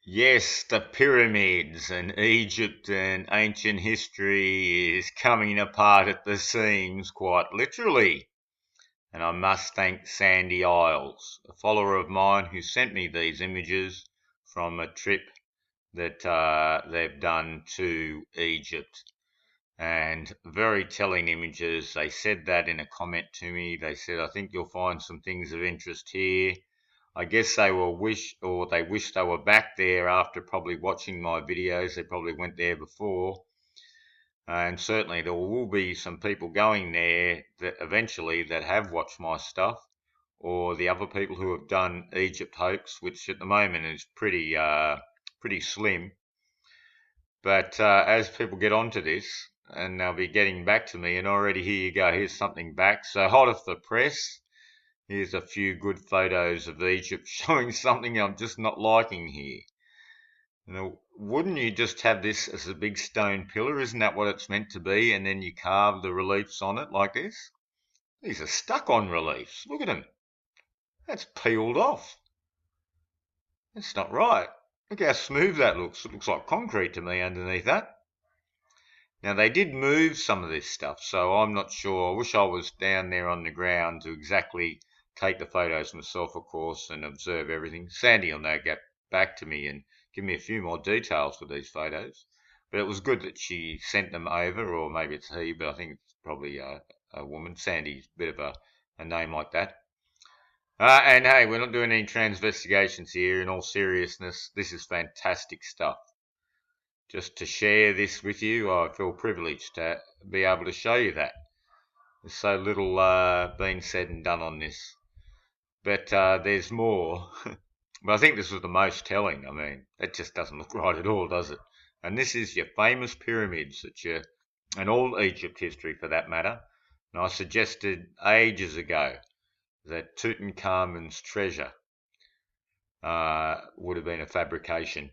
Yes, the pyramids and Egypt and ancient history is coming apart at the seams, quite literally. And I must thank Sandy Isles, a follower of mine who sent me these images from a trip that they've done to Egypt. And very telling images. They said that in a comment to me. They said, I think you'll find some things of interest here. I guess they wish they were back there after probably watching my videos. They probably went there before. And certainly there will be some people going there that eventually that have watched my stuff, or the other people who have done Egypt hoax, which at the moment is pretty slim. But as people get onto this, and they'll be getting back to me, and already here you go, here's something back. So hot off the press, here's a few good photos of Egypt showing something I'm just not liking here. Now, wouldn't you just have this as a big stone pillar? Isn't that what it's meant to be? And then you carve the reliefs on it like this? These are stuck on reliefs. Look at them. That's peeled off. That's not right. Look how smooth that looks. It looks like concrete to me underneath that. Now, they did move some of this stuff, so I'm not sure. I wish I was down there on the ground to exactly take the photos myself, of course, and observe everything. Sandy will now get back to me and give me a few more details for these photos. But it was good that she sent them over, or maybe it's he, but I think it's probably a woman. Sandy's a bit of a name like that. And hey, we're not doing any transvestigations here. In all seriousness, this is fantastic stuff. Just to share this with you, I feel privileged to be able to show you that. There's so little been said and done on this. But there's more. But I think this was the most telling. I mean, it just doesn't look right at all, does it? And this is your famous pyramids and all Egypt history for that matter. And I suggested ages ago that Tutankhamun's treasure would have been a fabrication.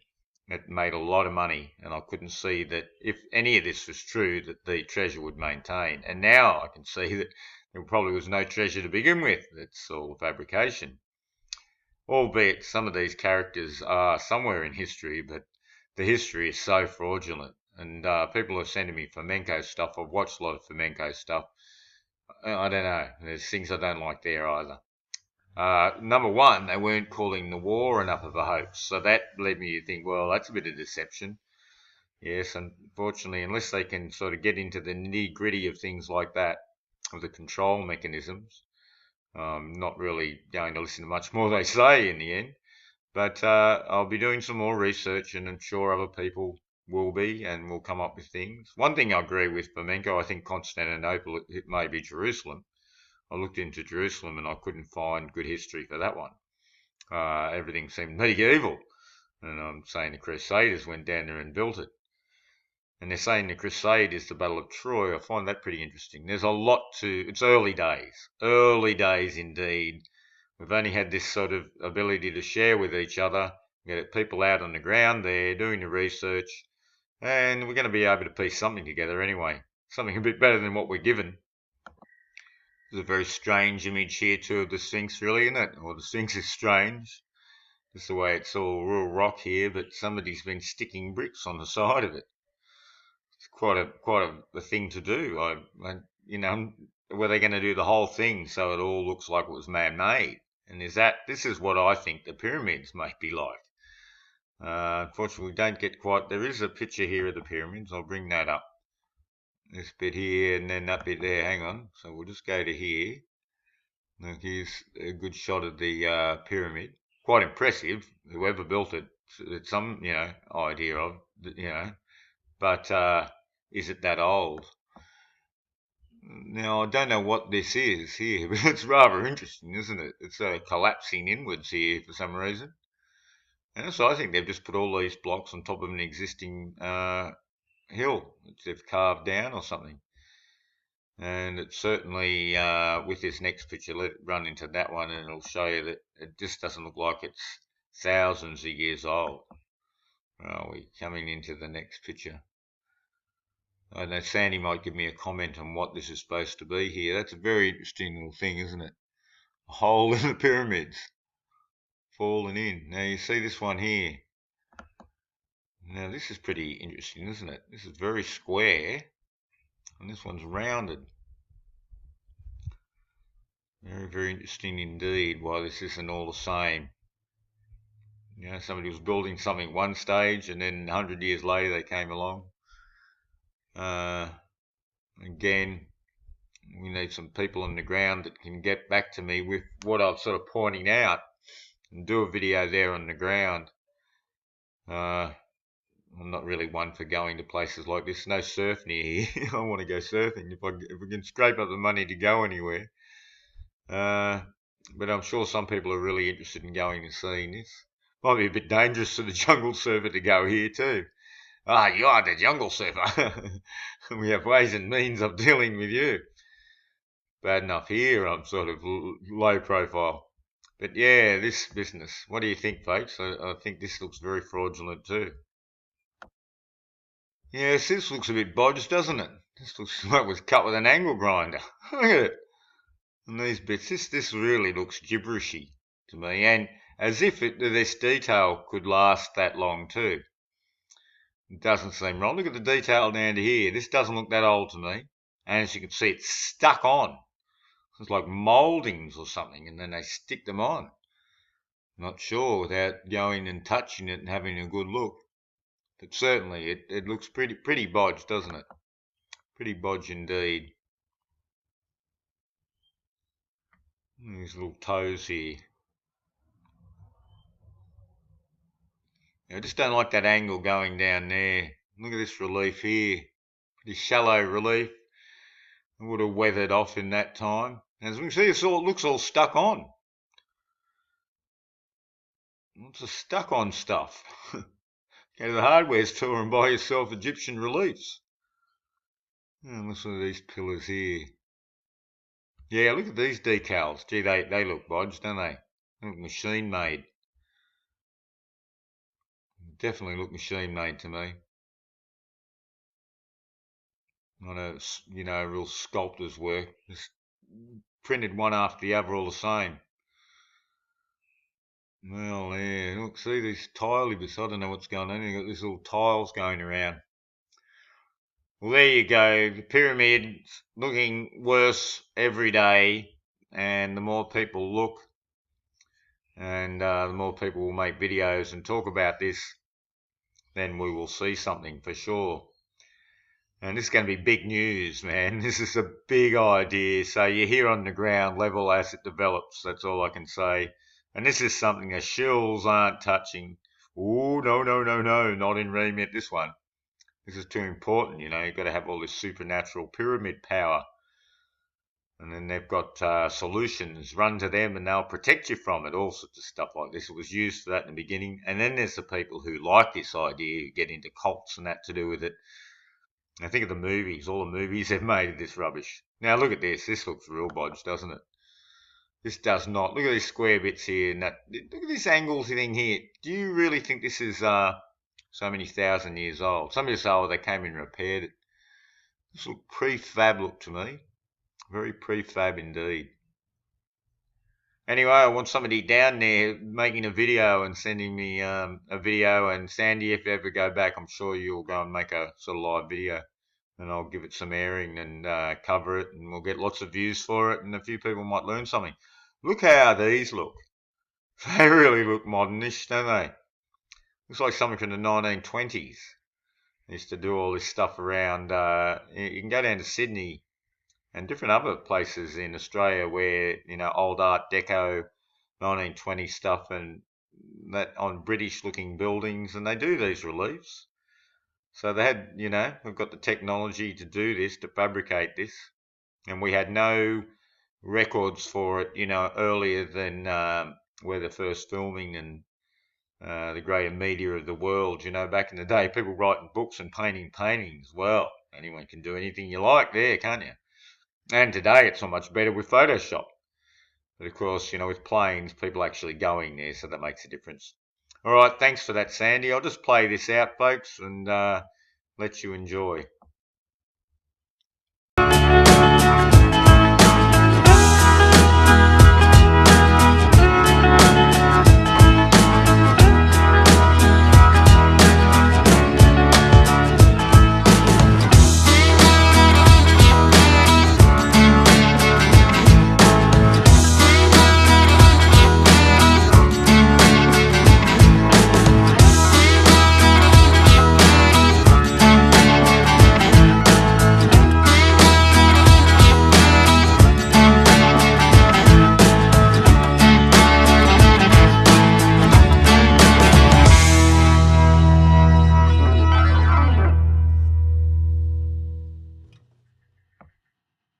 It made a lot of money, and I couldn't see that if any of this was true, that the treasure would maintain. And now I can see that there probably was no treasure to begin with. It's all fabrication. Albeit some of these characters are somewhere in history, but the history is so fraudulent. And people are sending me flamenco stuff. I've watched a lot of flamenco stuff. I don't know. There's things I don't like there either. Number one, they weren't calling the war enough of a hoax, so that led me to think, well, that's a bit of deception. Yes, unfortunately, unless they can sort of get into the nitty-gritty of things like that, of the control mechanisms, I'm not really going to listen to much more they say in the end. But I'll be doing some more research, and I'm sure other people will be, and will come up with things. One thing I agree with Flamenco, I think Constantinople, it may be Jerusalem. I looked into Jerusalem and I couldn't find good history for that one. Everything seemed medieval. And I'm saying the Crusaders went down there and built it. And they're saying the Crusade is the Battle of Troy. I find that pretty interesting. There's a lot it's early days indeed. We've only had this sort of ability to share with each other, get people out on the ground there doing the research, and we're going to be able to piece something together anyway. Something a bit better than what we're given. There's a very strange image here too of the Sphinx, really, isn't it? Or the Sphinx is strange. Just the way it's all real rock here, but somebody's been sticking bricks on the side of it. It's quite a thing to do. Were they going to do the whole thing so it all looks like it was man-made? And this is what I think the pyramids may be like. Unfortunately, we don't get quite. There is a picture here of the pyramids. I'll bring that up. This bit here and then that bit there. Hang on. So we'll just go to here. Now here's a good shot of the pyramid. Quite impressive. Whoever built it, it's some idea of But is it that old? Now I don't know what this is here, but it's rather interesting, isn't it? It's collapsing inwards here for some reason. And so I think they've just put all these blocks on top of an existing hill that they've carved down or something. And it's certainly, with this next picture, let it run into that one and it'll show you that it just doesn't look like it's thousands of years old. We're coming into the next picture. I know Sandy might give me a comment on what this is supposed to be here. That's a very interesting little thing, isn't it? A hole in the pyramids falling in. Now you see this one here. Now this is pretty interesting, isn't it? This is very square, and this one's rounded. Very, very interesting indeed why this isn't all the same. You know, somebody was building something at one stage, and then 100 years later they came along. Again, we need some people on the ground that can get back to me with what I'm sort of pointing out and do a video there on the ground. I'm not really one for going to places like this. No surf near here. I want to go surfing if we can scrape up the money to go anywhere. But I'm sure some people are really interested in going and seeing this. Might be a bit dangerous for the jungle surfer to go here too. Ah, you are the jungle surfer. We have ways and means of dealing with you. Bad enough here, I'm sort of low profile. But yeah, this business. What do you think, folks? I think this looks very fraudulent too. Yes, this looks a bit bodged, doesn't it? This looks like it was cut with an angle grinder. Look at it. And these bits, this really looks gibberishy to me. And as if this detail could last that long too. It doesn't seem wrong. Look at the detail down to here. This doesn't look that old to me. And as you can see, it's stuck on. It's like mouldings or something, and then they stick them on. Not sure without going and touching it and having a good look. But certainly it looks pretty bodged, doesn't it? Pretty bodged indeed. These little toes here. I just don't like that angle going down there. Look at this relief here. Pretty shallow relief. It would have weathered off in that time. As we can see, it looks all stuck on. Lots of stuck on stuff. Go to the hardware store and buy yourself Egyptian reliefs. And listen to these pillars here. Yeah, look at these decals. Gee, they look bodged, don't they? They look machine made. Definitely look machine made to me. Not a real sculptor's work. Just printed one after the other all the same. Well, yeah, look, see these tile bits. I don't know what's going on. You've got these little tiles going around. Well, there you go. The pyramid's looking worse every day, and the more people look, and the more people will make videos and talk about this, then we will see something for sure. And this is going to be big news, man. This is a big idea. So you're here on the ground level as it develops. That's all I can say. And this is something the shills aren't touching. Oh, no, not in remit, this one. This is too important, you've got to have all this supernatural pyramid power. And then they've got solutions, run to them and they'll protect you from it, all sorts of stuff like this. It was used for that in the beginning. And then there's the people who like this idea, who get into cults and that to do with it. I think of the movies, all the movies they've made of this rubbish. Now look at this. This looks real bodged, doesn't it? This does not. Look at these square bits here. And look at this angle thing here. Do you really think this is so many thousand years old? Some of you say, oh, they came in and repaired it. This looks prefab look to me. Very prefab indeed. Anyway, I want somebody down there making a video and sending me a video. And Sandy, if you ever go back, I'm sure you'll go and make a sort of live video. And I'll give it some airing and cover it. And we'll get lots of views for it. And a few people might learn something. Look how these look. They really look modernish, don't they? Looks like something from the 1920s. They used to do all this stuff around. You can go down to Sydney and different other places in Australia where, old Art Deco, 1920 stuff and that on British looking buildings, and they do these reliefs. So they had, we've got the technology to do this, to fabricate this, and we had no records for it, earlier than where the first filming and the greater media of the world. Back in the day, people writing books and painting paintings. Well, anyone can do anything you like there, can't you? And today it's not much better with Photoshop. But of course, with planes, people actually going there, so that makes a difference. All right, thanks for that, Sandy. I'll just play this out, folks, and let you enjoy.